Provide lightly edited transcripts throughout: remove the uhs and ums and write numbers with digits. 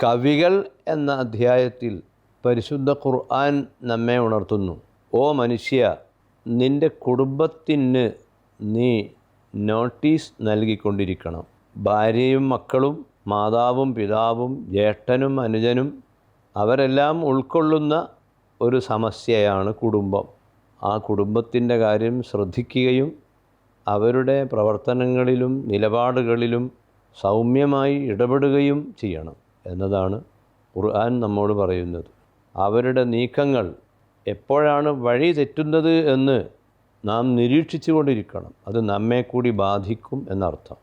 കവികൾ എന്ന അധ്യായത്തിൽ പരിശുദ്ധ ഖുർആൻ നമ്മെ ഉണർത്തുന്നു. ഓ മനുഷ്യ, നിൻ്റെ കുടുംബത്തിന് നീ നോട്ടീസ് നൽകിക്കൊണ്ടിരിക്കണം. ഭാര്യയും മക്കളും മാതാവും പിതാവും ജ്യേഷ്ഠനും അനുജനും അവരെല്ലാം ഉൾക്കൊള്ളുന്ന ഒരു സമസ്യയാണ് കുടുംബം. ആ കുടുംബത്തിൻ്റെ കാര്യം ശ്രദ്ധിക്കുകയും അവരുടെ പ്രവർത്തനങ്ങളിലും നിലപാടുകളിലും സൗമ്യമായി ഇടപെടുകയും ചെയ്യണം എന്നതാണ് ഖുർആൻ നമ്മോട് പറയുന്നത്. അവരുടെ നീക്കങ്ങൾ എപ്പോഴാണ് വഴി തെറ്റുന്നത് എന്ന് നാം നിരീക്ഷിച്ചു കൊണ്ടിരിക്കണം. അത് നമ്മെ കൂടി ബാധിക്കും എന്നർത്ഥം.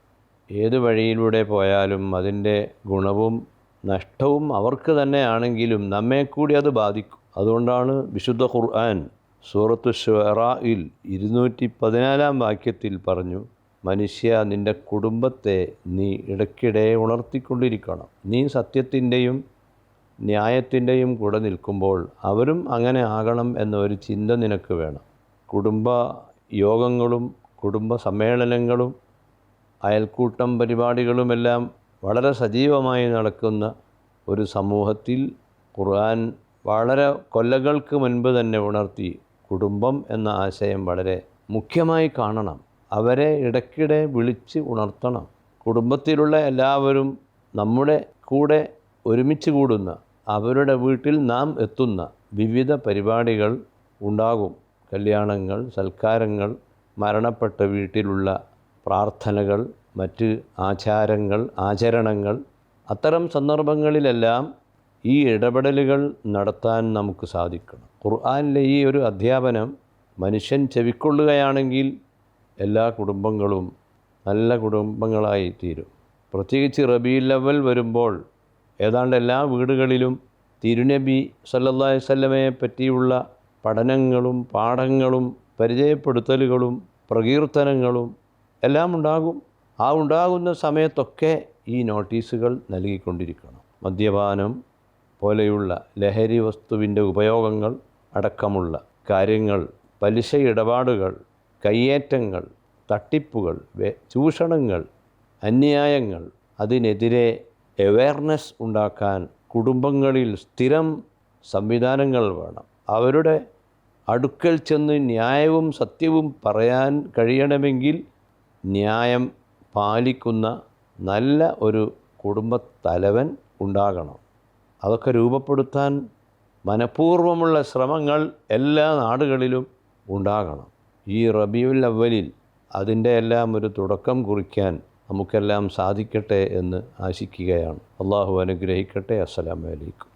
ഏത് വഴിയിലൂടെ പോയാലും അതിൻ്റെ ഗുണവും നഷ്ടവും അവർക്ക് തന്നെയാണെങ്കിലും നമ്മെ കൂടി അത് ബാധിക്കും. അതുകൊണ്ടാണ് വിശുദ്ധ ഖുർആൻ സൂറത്തു ശുഅറായിൽ 214 വാക്യത്തിൽ പറഞ്ഞു, മനുഷ്യ, നിൻ്റെ കുടുംബത്തെ നീ ഇടയ്ക്കിടെ ഉണർത്തിക്കൊണ്ടിരിക്കണം. നീ സത്യത്തിൻ്റെയും ന്യായത്തിൻ്റെയും കൂടെ നിൽക്കുമ്പോൾ അവരും അങ്ങനെ ആകണം എന്നൊരു ചിന്ത നിനക്ക് വേണം. കുടുംബ യോഗങ്ങളും കുടുംബ സമ്മേളനങ്ങളും അയൽക്കൂട്ടം പരിപാടികളുമെല്ലാം വളരെ സജീവമായി നടക്കുന്ന ഒരു സമൂഹത്തിൽ ഖുർആൻ വളരെ കൊല്ലങ്ങൾക്ക് മുൻപ് തന്നെ ഉണർത്തി. കുടുംബം എന്ന ആശയം വളരെ മുഖ്യമായി കാണണം. അവരെ ഇടയ്ക്കിടെ വിളിച്ച് ഉണർത്തണം. കുടുംബത്തിലുള്ള എല്ലാവരും നമ്മുടെ കൂടെ ഒരുമിച്ച് കൂടുന്ന, അവരുടെ വീട്ടിൽ നാം എത്തുന്ന വിവിധ പരിപാടികൾ ഉണ്ടാകും. കല്യാണങ്ങൾ, സൽക്കാരങ്ങൾ, മരണപ്പെട്ട വീട്ടിലുള്ള പ്രാർത്ഥനകൾ, മറ്റ് ആചാരങ്ങൾ, ആചരണങ്ങൾ, അത്തരം സന്ദർഭങ്ങളിലെല്ലാം ഈ ഇടപെടലുകൾ നടത്താൻ നമുക്ക് സാധിക്കണം. ഖുർആനിലെ ഈ ഒരു അധ്യാപനം മനുഷ്യൻ ചെവിക്കൊള്ളുകയാണെങ്കിൽ എല്ലാ കുടുംബങ്ങളും നല്ല കുടുംബങ്ങളായി തീരും. പ്രത്യേകിച്ച് റബീഉൽ അവ്വൽ വരുമ്പോൾ ഏതാണ്ട് എല്ലാ വീടുകളിലും തിരുനബി സല്ലല്ലാഹു അലൈഹി വസല്ലമയെ പറ്റിയുള്ള പഠനങ്ങളും പാഠങ്ങളും പരിചയപ്പെടുത്തലുകളും പ്രകീർത്തനങ്ങളും എല്ലാം ഉണ്ടാകും. ആ ഉണ്ടാകുന്ന സമയത്തൊക്കെ ഈ നോട്ടീസുകൾ നൽകിക്കൊണ്ടിരിക്കണം. മദ്യപാനം പോലെയുള്ള ലഹരി വസ്തുവിൻ്റെ ഉപയോഗങ്ങൾ അടക്കമുള്ള കാര്യങ്ങൾ, പലിശ ഇടപാടുകൾ, കയ്യേറ്റങ്ങൾ, തട്ടിപ്പുകൾ, ചൂഷണങ്ങൾ, അന്യായങ്ങൾ, അതിനെതിരെ അവെയർനെസ് ഉണ്ടാക്കാൻ കുടുംബങ്ങളിൽ സ്ഥിരം സംവിധാനങ്ങൾ വേണം. അവരുടെ അടുക്കൽ ചെന്ന് ന്യായവും സത്യവും പറയാൻ കഴിയണമെങ്കിൽ ന്യായം പാലിക്കുന്ന നല്ല ഒരു കുടുംബത്തലവൻ ഉണ്ടാകണം. അതൊക്കെ രൂപപ്പെടുത്താൻ മനഃപൂർവ്വമുള്ള ശ്രമങ്ങൾ എല്ലാ നാടുകളിലും ഉണ്ടാകണം. ഈ റബീഉൽ അവ്വലിൽ അതിൻ്റെ എല്ലാം ഒരു തുടക്കം കുറിക്കാൻ നമുക്കെല്ലാം സാധിക്കട്ടെ എന്ന് ആശിക്കുകയാണ്. അള്ളാഹു അനുഗ്രഹിക്കട്ടെ. അസ്സലാമു അലൈക്കും.